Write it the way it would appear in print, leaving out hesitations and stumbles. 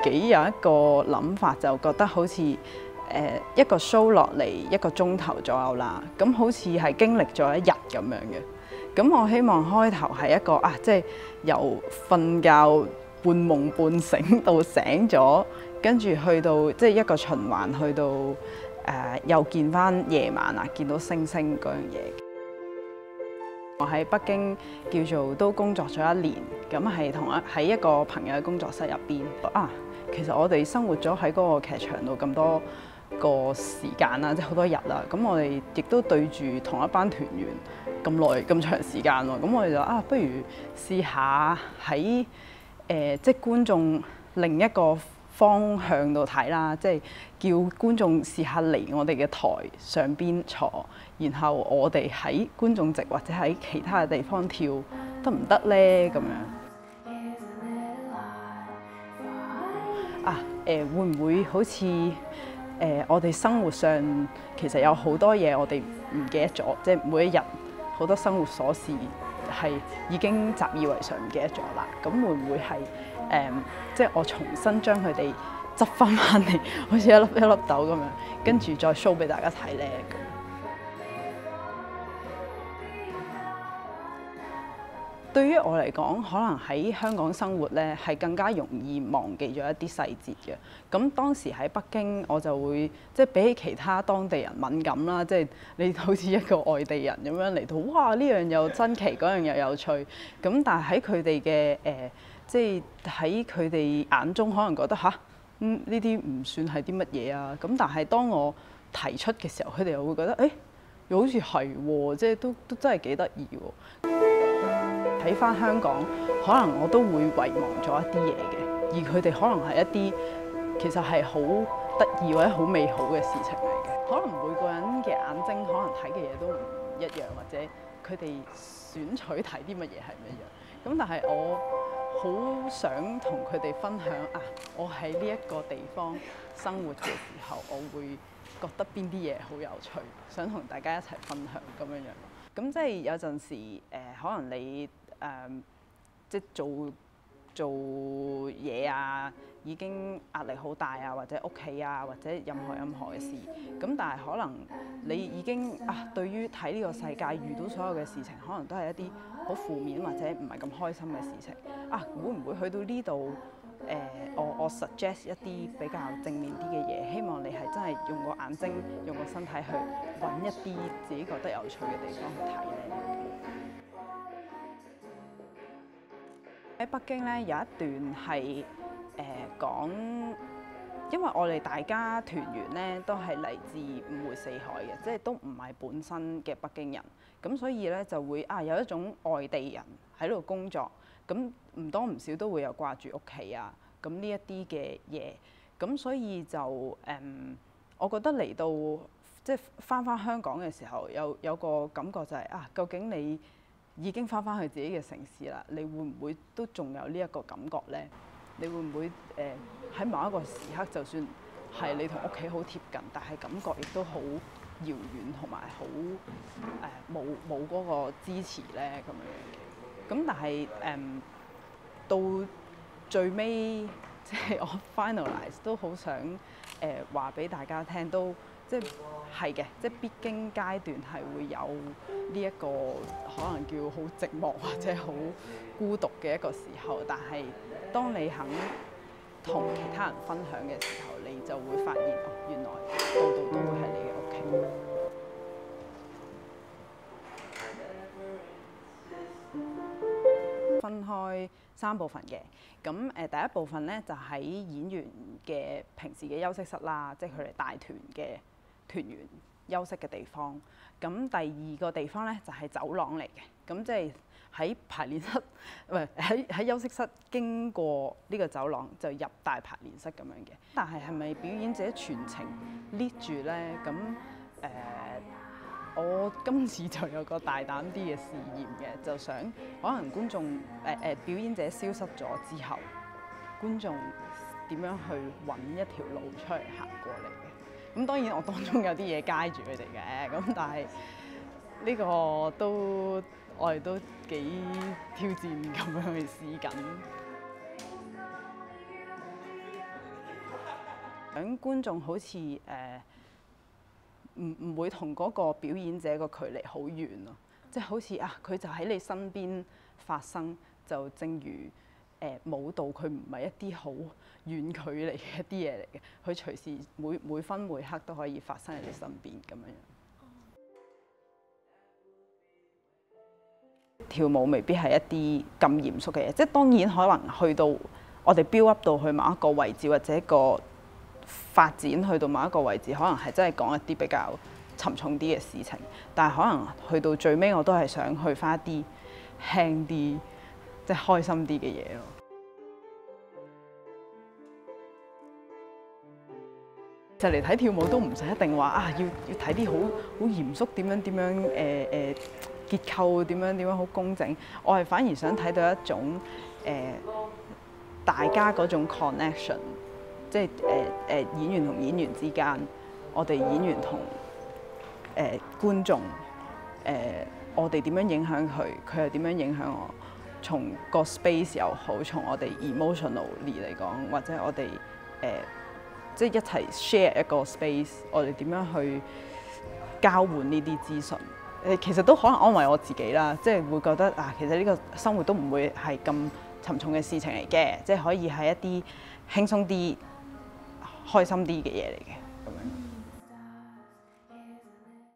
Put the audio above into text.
己有一個諗法，就覺得好似一個 show 落嚟1個鐘頭左右啦，咁好似係經歷咗一日咁樣嘅。咁我希望開頭係一個即係由瞓覺半夢半醒到醒咗，跟住去到即係一個循環，去到又見翻夜晚啊，見到星星嗰樣嘢。我喺北京叫做都工作咗1年，咁係喺一個朋友嘅工作室入邊。其實我哋生活咗喺嗰個劇場度咁多個時間啦，即係好多日啦。咁我哋亦都對住同一班團員咁耐咁長時間喎。咁我哋就不如試下喺即係觀眾另一個方向度睇啦，即係叫觀眾試下嚟我哋嘅台上邊坐，然後我哋喺觀眾席或者喺其他嘅地方跳得唔得呢？咁樣會唔會好似我哋生活上其實有好多嘢我哋唔記得咗，即係每一日好多生活瑣事係已經習以為常唔記得咗啦。咁會唔會係即係我重新將佢哋執翻嚟，好似一粒一粒豆咁樣，跟住再 show 俾大家睇咧？對於我嚟講，可能喺香港生活咧係更加容易忘記咗一啲細節嘅。咁當時喺北京，我就會即係比起其他當地人敏感啦，即係你好似一個外地人咁樣嚟到，哇！呢樣又新奇，嗰樣又有趣。咁但係喺佢哋嘅即係喺佢哋眼中，可能覺得呢啲唔算係啲乜嘢啊。咁但係當我提出嘅時候，佢哋又會覺得又好似係喎，即係都真係幾得意喎。睇返香港，可能我都會遺忘咗一啲嘢嘅，而佢哋可能係一啲其實係好得意或者好美好嘅事情嚟嘅。可能每個人嘅眼睛可能睇嘅嘢都唔一樣，或者佢哋選取睇啲乜嘢係唔一樣。咁但係我好想同佢哋分享我喺呢一個地方生活嘅時候，我會覺得邊啲嘢好有趣，想同大家一齊分享咁樣樣。咁即係有陣時可能你即係做嘢已經壓力好大或者屋企或者任何嘅事。咁但係可能你已經對於睇呢個世界遇到所有嘅事情，可能都係一啲好負面或者唔係咁開心嘅事情。會唔會去到呢度？我 suggest 一啲比較正面啲嘅嘢，希望你係真係用個眼睛、用個身體去揾一啲自己覺得有趣嘅地方去睇咧。喺北京咧有一段係講，因為我哋大家團員咧都係嚟自五湖四海嘅，即係都唔係本身嘅北京人，咁所以咧就會有一種外地人喺度工作，咁唔多唔少都會有掛住屋企咁呢一啲嘅嘢，咁所以就我覺得嚟到即係翻香港嘅時候，有個感覺就係究竟你已經翻去自己嘅城市啦，你會唔會都仲有呢一個感覺呢？你會唔會喺某一個時刻，就算係你同屋企好貼近，但係感覺亦都好遙遠同埋好冇嗰個支持呢？咁樣嘅。咁但係到最尾即係我 finalize 都好想話俾大家聽，都即係嘅，即係必經階段係會有呢一個可能叫好寂寞或者好孤獨嘅一個時候，但係當你肯同其他人分享嘅時候，你就會發現原來度度都會係你嘅屋企。分開3部分嘅，咁第一部分咧就喺演員嘅平時嘅休息室啦，即係佢哋大團嘅團員休息嘅地方。咁第二個地方咧就係走廊嚟嘅，咁即係喺排練室，唔係喺休息室經過呢個走廊就入大排練室咁樣嘅。但係係咪表演者全程 lead 住咧？咁我今次就有個大膽啲嘅試驗嘅，就想可能觀眾表演者消失咗之後，觀眾點樣去揾一條路出嚟行過嚟嘅。咁當然我當中有啲嘢街住佢哋嘅，咁但係呢個我哋都幾挑戰咁樣去試緊。想觀眾好似唔會同嗰個表演者個距離好遠咯，即係好似佢就喺你身邊發生，就正如舞蹈佢唔係一啲好遠距離嘅一啲嘢嚟嘅，佢隨時每分每刻都可以發生喺你身邊咁樣。跳舞未必係一啲咁嚴肅嘅嘢，即係當然可能去到我哋 build up 到去某一個位置，或者個發展去到某一個位置，可能係真係講一啲比較沉重啲嘅事情。但係可能去到最尾，我都係想去返一啲輕啲、即係開心啲嘅嘢咯。就嚟睇跳舞都唔使一定話要睇啲好嚴肅點樣結構點樣好工整，我係反而想睇到一種大家嗰種 connection， 即係演員同演員之間，我哋演員同觀眾，我哋點樣影響佢，佢又點樣影響我，從個 space 又好，從我哋 emotionally 嚟講，或者我哋即係一齊 share 一個 space， 我哋點樣去交換呢啲資訊。其實都可能安慰我自己啦，即係會覺得其實呢個生活都唔會係咁沉重嘅事情嚟嘅，即係可以係一啲輕鬆啲、開心啲嘅嘢嚟嘅咁樣。